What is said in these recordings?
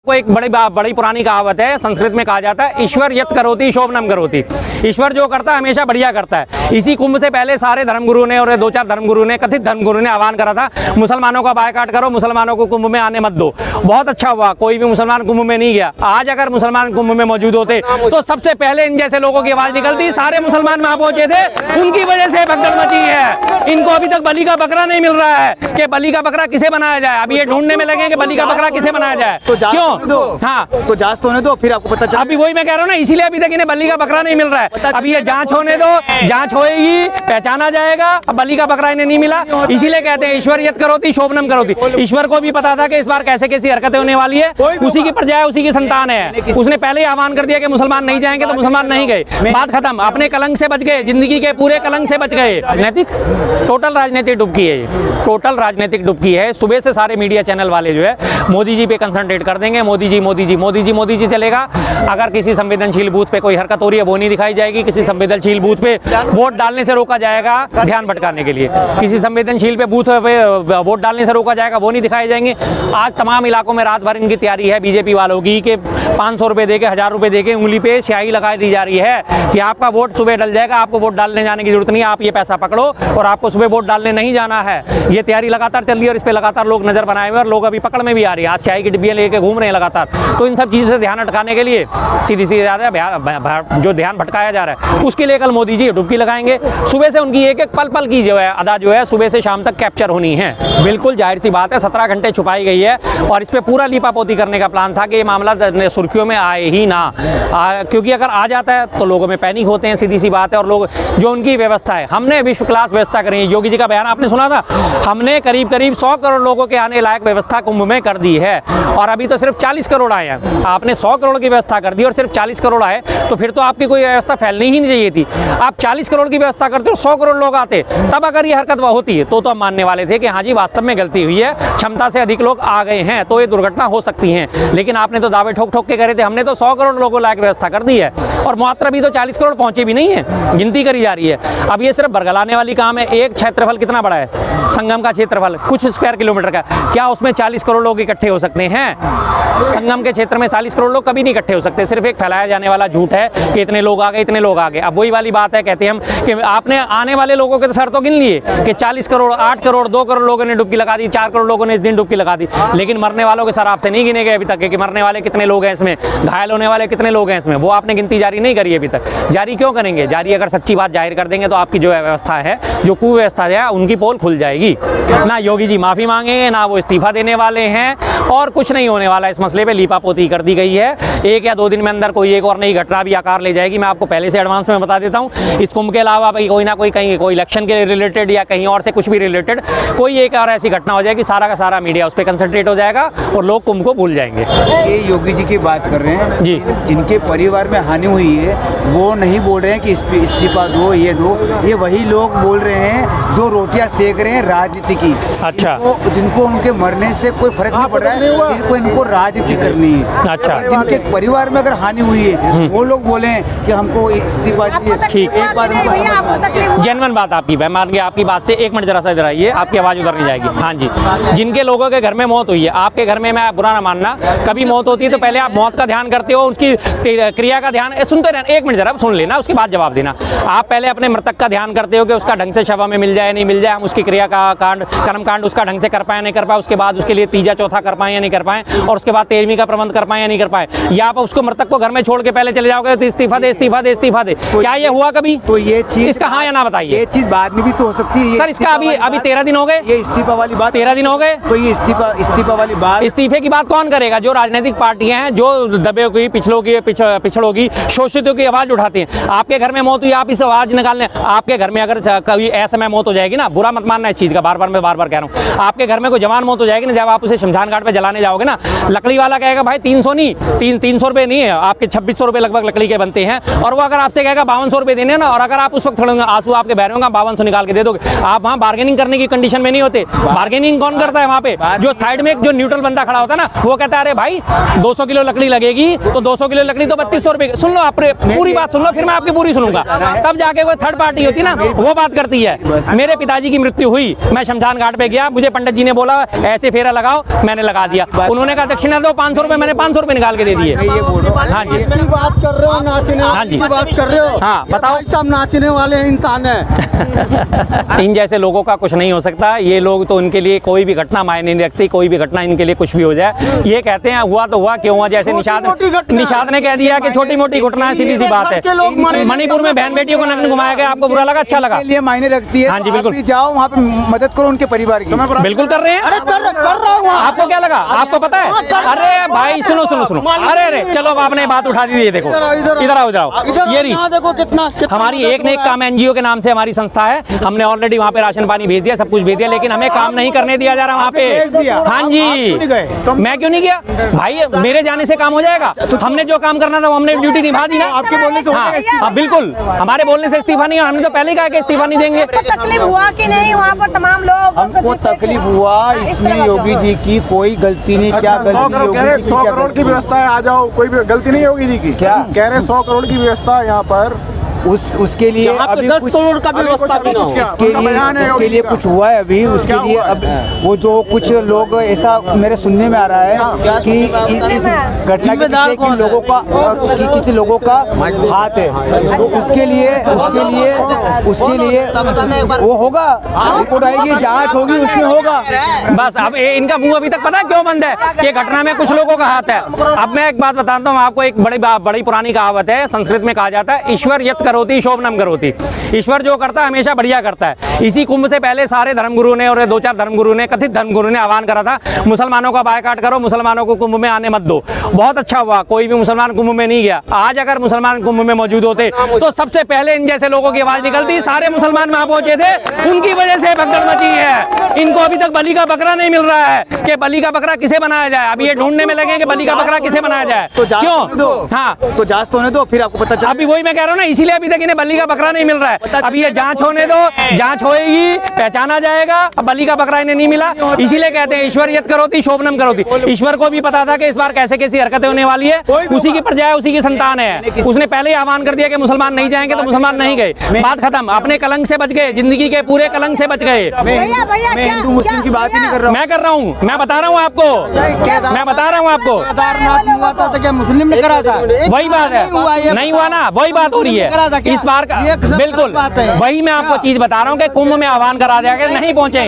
को एक बड़ी पुरानी कहावत है, संस्कृत में कहा जाता है ईश्वर यत् करोति शोभनम करोति। ईश्वर जो करता है हमेशा बढ़िया करता है। इसी कुंभ से पहले सारे धर्मगुरु ने और 2-4 धर्मगुरु ने, कथित धर्मगुरु ने आह्वान करा था मुसलमानों का बायकाट करो, मुसलमानों को कुंभ में आने मत दो। बहुत अच्छा हुआ, कोई भी मुसलमान कुंभ में नहीं गया। आज अगर मुसलमान कुंभ में मौजूद होते तो सबसे पहले इन जैसे लोगों की आवाज निकलती। सारे मुसलमान वहां पहुंचे थे, उनकी वजह से भगदड़ मची है। इनको अभी तक बलि का बकरा नहीं मिल रहा है कि बलि का बकरा किसे बनाया जाए। अभी ये ढूंढने में लगे कि बलि का बकरा किसे बनाया जाए। क्यों? हाँ, तो जांच तो होने दो, फिर आपको पता चलेगा। अभी वही मैं कह रहा हूँ ना, इसीलिए अभी तक इन्हें बलि का बकरा नहीं मिल रहा है। अभी ये जांच होने दो, जांच होएगी, पहचाना जाएगा। अब बलि का बकरा इन्हें नहीं मिला, इसीलिए कहते हैं ईश्वर यत् करोति शोभनम करोति। ईश्वर को भी पता था कि इस बार कैसे कैसी हरकतें होने वाली है। उसी की प्रजा है, उसी की संतान है। उसने पहले ही आह्वान कर दिया कि मुसलमान नहीं जाएंगे, तो मुसलमान नहीं गए। बात खत्म। अपने कलंक से बच गए, जिंदगी के पूरे कलंक से बच गए। राजनीतिक टोटल राजनीतिक डुबकी है, टोटल राजनीतिक डुबकी है। सुबह से सारे मीडिया चैनल वाले जो है मोदी जी पे कंसंट्रेट कर देंगे। मोदी जी मोदी जी मोदी जी मोदी जी चलेगा। अगर किसी संवेदनशील बूथ पे कोई हरकत हो रही है वो नहीं दिखाई जाएगी। किसी संवेदनशील बूथ पे वोट डालने से रोका जाएगा ध्यान भटकाने के लिए। किसी संवेदनशील पे बूथ पे वोट डालने से रोका जाएगा, वो नहीं दिखाए जाएंगे। आज तमाम इलाकों में रात भर इनकी तैयारी है बीजेपी वालों की कि 500 रुपए देके 1000 रुपए देके उंगली पे स्याही लगा दी जा रही है कि आपका वोट सुबह डल जाएगा, आपको वोट डालने जाने की जरूरत नहीं है, आप ये पैसा पकड़ो और आपको सुबह वोट डालने नहीं जाना है। ये तैयारी लगातार चल रही है और इस पे लगातार लोग नजर बनाए हुए और लोग अभी पकड़ में भी आ रही है। आज स्याही की डिब्बियां लेके घूम रहे हैं लगातार। तो इन सब चीजों से ध्यान हटकाने के लिए सीधी जो ध्यान भटकाया जा रहा है उसके लिए कल मोदी जी डुबकी लगाएंगे। सुबह से उनकी एक एक पल पल की जो है अदा जो है सुबह से शाम तक कैप्चर होनी है। बिल्कुल जाहिर सी बात है, 17 घंटे छुपाई गई है और इस पे पूरा लीपापोती करने का प्लान था कि ये मामला सुर्खियों में आए ही ना, क्योंकि अगर आ जाता है तो लोगों में पैनिक होते हैं, सीधी सी बात है। और लोग जो उनकी व्यवस्था है, हमने विश्व क्लास व्यवस्था करी है। योगी जी का बयान आपने सुना था, हमने करीब 100 करोड़ लोगों के आने लायक व्यवस्था कुंभ में कर दी है और अभी तो सिर्फ 40 करोड़ आए हैं। आपने 100 करोड़ की व्यवस्था कर दी और सिर्फ 40 करोड़ आए, तो फिर तो आपकी कोई व्यवस्था फैलनी ही नहीं चाहिए थी। आप 40 करोड़ की व्यवस्था करते हो, 100 करोड़ लोग आते, तब अगर ये हरकत होती है तो हम मानने वाले थे कि हाँ जी वास्तव में गलती हुई है, क्षमता से अधिक लोग आ गए हैं तो ये दुर्घटना हो सकती है। लेकिन आपने तो दावे ठोक ठोक के करे थे, हमने तो 100 करोड़ लोगों लायक व्यवस्था कर दी है और मात्रा भी तो 40 करोड़ पहुंचे भी नहीं है, गिनती करी जा रही है। अब ये सिर्फ बरगलाने वाली काम है। एक क्षेत्रफल कितना बड़ा है संगम का क्षेत्रफल, कुछ स्क्वायर किलोमीटर का, क्या उसमें 40 करोड़ लोग इकट्ठे हो सकते हैं? संगम के क्षेत्र में 40 करोड़ लोग कभी नहीं इकट्ठे हो सकते। सिर्फ एक फैलाया जाने वाला झूठ है कि इतने लोग आ गए, इतने लोग आ गए। अब वही वाली बात है, कहते हैं हम कि आपने आने वाले लोगों के तो सर तो गिन लिए कि 40 करोड़, 8 करोड़, 2 करोड़ लोगों ने डुबकी लगा दी, 4 करोड़ लोगों ने इस दिन डुबकी लगा दी। लेकिन मरने वालों के सर आपसे नहीं गिने गए अभी तक कि मरने वाले कितने लोग हैं इसमें, घायल होने वाले कितने लोग हैं इसमें, वो आपने गिनती जारी नहीं करी अभी तक। जारी क्यों करेंगे? जारी अगर सच्ची बात जाहिर कर देंगे तो आपकी जो व्यवस्था है, जो कुव्यवस्था है, उनकी पोल खुल जाएगी। ना योगी जी माफी मांगेंगे, ना वो इस्तीफा देने वाले हैं और कुछ नहीं होने वाला। इस मसले पे लीपापोती कर दी गई है। 1 या 2 दिन में अंदर कोई एक और नई घटना भी आकार ले जाएगी। मैं आपको पहले से एडवांस में बता देता हूँ। इस कुंभ के अलावा कोई ना कोई कहीं कोई इलेक्शन के रिलेटेड या कहीं और से कुछ भी रिलेटेड कोई एक और ऐसी घटना हो जाएगी, सारा का सारा मीडिया उस पर कंसंट्रेट हो जाएगा और लोग कुंभ को भूल जाएंगे। ये योगी जी की बात कर रहे हैं जी, जिनके परिवार में हानि हुई है वो नहीं बोल रहे हैं कि इस्तीफा दो, ये दो। ये वही लोग बोल रहे हैं जो रोटियां सेक रहे हैं राजनीति की। अच्छा, जिनको उनके मरने से कोई फर्क नहीं पड़ रहा है, जिनको इनको राजनीति करनी है। अच्छा, जिनके परिवार में अगर हानि हुई है वो लोग बोले कि हमको इस्तीफा चाहिए। ठीक, एक बात जेन्युइन बात आपकी, मैं मान गया आपकी बात से। 1 मिनट जरा सा इधर आइए, आपकी आवाज उधर नहीं जाएगी। हाँ जी, जिनके लोगों के घर में मौत हुई है, आपके घर में, मैं बुरा ना मानना, कभी मौत होती है तो पहले आप मौत का ध्यान करते हो, उसकी क्रिया का ध्यान सुनते रहना। 1 मिनट जरा सुन लेना, उसके बाद जवाब देना। आप पहले अपने मृतक का ध्यान करते हो कि उसका ढंग से शव में मिल जाए नहीं मिल जाए, हम उसकी क्रिया का कांड, कर्म कांड उसका ढंग से कर पाए नहीं कर पाए, उसके बाद उसके लिए तीजा चौथा कर पाए या नहीं कर पाए, और उसके बाद 13वीं का प्रबंध कर पाए या नहीं कर पाए। या आप उसको मृतक को घर में छोड़ के पहले चले जाओगे तो इस्तीफा दे इस्तीफा दे इस्तीफा दे। क्या ये हुआ कभी? तो ये चीज इसका हाँ या ना बताइए। ये चीज बाद में भी तो हो सकती है सर। इसका अभी 13 दिन हो गए, ये इस्तीफा वाली बात 13 दिन हो गए, तो ये इस्तीफा वाली बात, इस्तीफे की बात कौन करेगा? जो राजनीतिक पार्टियां हैं, जो दबे की, पिछड़ों की, शोषितों की आवाज उठाती हैं। आपके घर में मौत हुई, आप इस आवाज निकालने, आपके घर में अगर कभी ऐसा मौत हो जाएगी ना, बुरा मत मानना इस चीज का, बार बार कह रहा हूँ, आपके घर में कोई जवान मौत हो जाएगी ना, जब आप उसे शमशान घाट पे जलाने जाओगे ना, लकड़ी वाला कहेगा भाई 300 नहीं, 300 रुपए नहीं है, आपके 2600 रुपए लगभग लकड़ी के बनते हैं, और वो अगर आपसे कहेगा 5200 रुपए देने ना, और अगर आप उस वक्त थोड़े आंसू आपके बह रहे होंगे, 5200 निकाल के दे दोगे, आप वहाँ बार्गेनिंग करने की कंडीशन में नहीं होते। बार्गेनिंग कौन करता है वहाँ पे? जो साइड में जो न्यूट्रल बंदा खड़ा होता है ना, वो कहता है अरे भाई 200 किलो लकड़ी लगेगी, तो 200 किलो लकड़ी तो 3200 रुपए। सुन लो, आप पूरी बात सुन लो, फिर मैं आपकी पूरी सुनूंगा, तब जाके वो थर्ड पार्टी होती है ना, वो बात करती है। मेरे पिताजी की मृत्यु हुई, मैं शमशान घाट पे गया, मुझे पंडित जी ने बोला ऐसे फेरा लगाओ, मैंने लगा दिया। उन्होंने कहा दक्षिणा दो 500 रुपए, मैंने 500 रुपए निकाल के दे दिए। मैं ये बोल रहा हूँ। हाँ जी, किसकी बात कर रहे हो? नाचने हाँ जी, की बात कर रहे हो? हाँ बताओ। सब नाचने वाले इंसान है। इन जैसे लोगों का कुछ नहीं हो सकता। ये लोग तो उनके लिए कोई भी घटना मायने नहीं रखती, कोई भी घटना इनके लिए कुछ भी हो जाए। ये कहते हैं हुआ तो हुआ, क्यों हुआ। जैसे निषाद ने कह दिया कि छोटी मोटी घटना है, सीधी सी बात है। मणिपुर में बहन बेटियों को नग्न घुमाया गया, आपको बुरा लगा, अच्छा लगा? के लिए मायने रखती है। हाँ जी, तो बिल्कुल। आप भी जाओ वहाँ पे, मदद करो उनके परिवार की। बिल्कुल कर रहे हैं। कर रहा हूँ। आपको क्या लगा? आपको पता है? अरे भाई सुनो सुनो सुनो, अरे अरे चलो अब आपने बात उठा दी। ये देखो, इधर आओ, इधर आओ। ये रही देखो कितना हमारी एक ने काम एनजीओ के नाम से हमारी संस्था है। हमने ऑलरेडी वहाँ पे राशन पानी भेज दिया, सब कुछ भेज दिया, लेकिन हमें काम नहीं करने दिया जा रहा वहाँ पे। भेज दिया। हाँ आप जी, क्यों नहीं गए? मैं क्यों नहीं गया भाई? मेरे जाने से काम हो जाएगा? हमने जो काम करना था वो हमने ड्यूटी निभा दी ना। आपके बोलने से हो हाँ, जाएगा इस्तीफा? हाँ बिल्कुल, हमारे बोलने से इस्तीफा नहीं। हमने तो पहले ही कहा कि इस्तीफा नहीं देंगे। आपको तकलीफ हुआ कि नहीं वहाँ पर तमाम लोग? हमको तकलीफ हुआ, इसमें योगी जी की कोई गलती नहीं। क्या गलती? 100 करोड़ की व्यवस्था है, आ जाओ, कोई भी गलती नहीं होगी जी की। क्या कह रहे हैं 100 करोड़ की व्यवस्था है यहाँ पर। उसके लिए अभी 10 कुछ करोड़ का व्यवस्था भी ना हो। उसके लिए कुछ हुआ है अभी। उसके लिए अब वो जो कुछ लोग ऐसा मेरे सुनने में आ रहा है कि इस घटना के पीछे कि लोगों का किसी लोगों का हाथ है। तो उसके लिए वो होगा, रिपोर्ट आएगी, जांच होगी, उसमें होगा। बस अब इनका मुंह अभी तक पता है क्यों बंद है? कि घटना में कुछ लोगों का हाथ है। अब मैं एक बात बताता हूँ आपको, एक बड़ी पुरानी कहावत है, संस्कृत में कहा जाता है, ईश्वर यत् करोति शोभनम करोति। ईश्वर जो करता है हमेशा बढ़िया करता है। इसी कुंभ से पहले सारे धर्मगुरु ने और 2-4 धर्मगुरु ने, कथित धर्मगुरु ने आह्वान करा था, मुसलमानों का बायकाट करो, मुसलमानों को कुंभ में आने मत दो। बहुत अच्छा हुआ, कोई भी मुसलमान कुंभ में नहीं गया। आज अगर मुसलमान कुंभ में मौजूद होते तो सबसे पहले इन जैसे लोगों की आवाज निकलती। सारे मुसलमान वहां पहुंचे थे, उनकी वजह से भगदड़ मची है। इनको अभी तक बलि का बकरा नहीं मिल रहा है कि बलि का बकरा किसे बनाया जाए। अब ये ढूंढने में लगे कि बलि का बकरा किसे बनाया जाए। तो जांच होने क्यों? दो। हाँ, तो जांच तो होने दो, फिर आपको पता चला। अभी वही मैं कह रहा हूँ ना, इसीलिए अभी तक इन्हें बलि का बकरा नहीं मिल रहा है। अब ये जांच होने दो, जांच होएगी, पहचाना जाएगा। अब बलि का बकरा इन्हें नहीं मिला, इसीलिए कहते हैं ईश्वर यत् करोति शोभनम करोति। ईश्वर को भी पता था कि इस बार कैसे कैसी हरकतें होने वाली है। उसी की प्रजा है, उसी की संतान है। उसने पहले ही आह्वान कर दिया कि मुसलमान नहीं जाएंगे, तो मुसलमान नहीं गए। बात खत्म। अपने कलंक से बच गए, जिंदगी के पूरे कलंक से बच गए। मैं हिंदू मुस्लिम की बात ही नहीं कर रहा हूँ। मैं कर रहा हूँ, मैं बता रहा हूँ आपको, मैं बता रहा हूँ आपको। केदारनाथ हुआ था तो क्या मुस्लिम ने करा था? वही बात है, नहीं हुआ ना, वही बात हो रही है इस बार का। बिल्कुल वही मैं आपको चीज बता रहा हूँ कि कुंभ में आह्वान करा जाएगा, नहीं पहुंचे।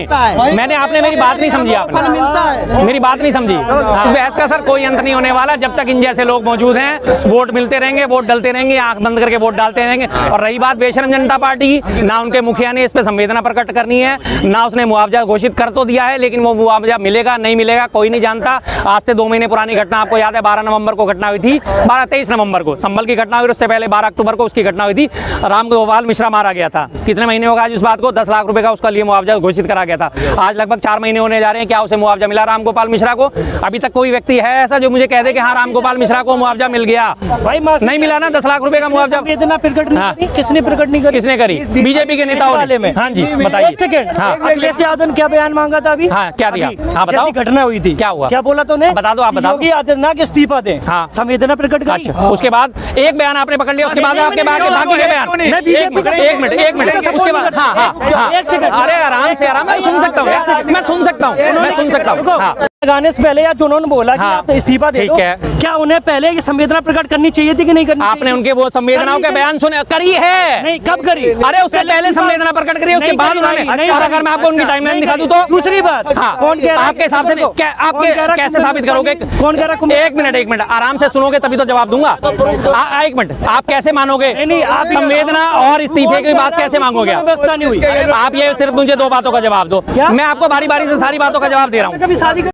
मैंने, आपने मेरी बात नहीं समझी, आपने मेरी बात नहीं समझी। इस बहस का सर कोई अंत नहीं होने वाला जब तक इन जैसे लोग मौजूद हैं। वोट मिलते रहेंगे, वोट डलते रहेंगे, आंख बंद करके वोट डालते रहेंगे। और रही बात बेशरम जनता पार्टी की, ना उनके मुखिया ने इस पे संवेदना प्रकट करनी है, ना उसने मुआवजा घोषित कर तो दिया है, लेकिन वो मुआवजा मिलेगा नहीं मिलेगा कोई नहीं जानता। आज से 2 महीने पुरानी घटना आपको याद है, 12 नवंबर को घटना हुई थी, 23 नवंबर को संभल की घटना हुई। उससे पहले 12 अक्टूबर को उसकी घटना हुई थी, राम गोपाल मिश्रा मारा गया था। कितने महीने होगा आज उस बात को? 10 लाख रुपए का उसका लिए मुआवजा घोषित करा गया था। आज लगभग 4 महीने होने जा रहे हैं, क्या उसे मुआवजा मिला राम गोपाल मिश्रा को? अभी तक कोई व्यक्ति है ऐसा जो मुझे कह दे कि हाँ राम गोपाल मिश्रा को मुआवजा मिल गया? भाई नहीं मिला ना 10 लाख रुपए का मुआवजा। संवेदना प्रकट नहीं हाँ। करी? किसने प्रकट नहीं करी? किसने करी? बीजेपी के नेताओं ने। हाँ जी बताइए। एक सेकंड, हाँ। अखिलेश यादव ने क्या बयान मांगा था अभी? हाँ, क्या दिया? अभी हाँ, बताओ। कैसी घटना हुई थी? क्या हुआ? क्या बोला तूने? बता दो, आप बता दो। योगी आदित्यनाथ इस्तीफा दें। हाँ। संवेदना प्रकट करी। अच्छा, उसके बाद एक बयान आपने पकड़ लिया, उसके बाद आपके बाकी के बयान। मैं बीजेपी का- एक मिनट उसके बाद। हाँ हाँ हाँ, एक सेकंड। अरे आराम से, आराम से सुन सकता हूँ, मैं सुन सकता हूँ, मैं सुन सकता हूँ। हाँ लगाने से पहले या जो उन्होंने बोला कि हाँ, आप इस्तीफा दे ठीक दो, है। क्या उन्हें पहले ये संवेदना प्रकट करनी चाहिए थी कि नहीं करनी आपने चाहिए? उनके वो संवेदनाओं के बयान सुने? करी है। नहीं, कब करी? अरे उससे पहले संवेदना प्रकट करी, उसके नहीं बाद करी, उन्होंने। नहीं और करी। अगर मैं आपको उनकी टाइमलाइन दिखा दूं तो? दूसरी बात, हाँ, कौन कह रहा है? आपके हिसाब से देखो, क्या कौन आपके कह रहा है कैसे कुंभ साबित करोगे? कौन कह रहा है कुंभ? एक मिनट आराम से सुनोगे तभी तो जवाब दूंगा। एक मिनट, आप कैसे मानोगे? नहीं, आप संवेदना और इस्तीफे की बात कैसे मांगोगे आप? व्यवस्था नहीं हुई। आप ये सिर्फ मुझे 2 बातों का जवाब दो। क्या? मैं आपको बारी बारी से सारी बातों का जवाब दे रहा हूँ। कभी शादी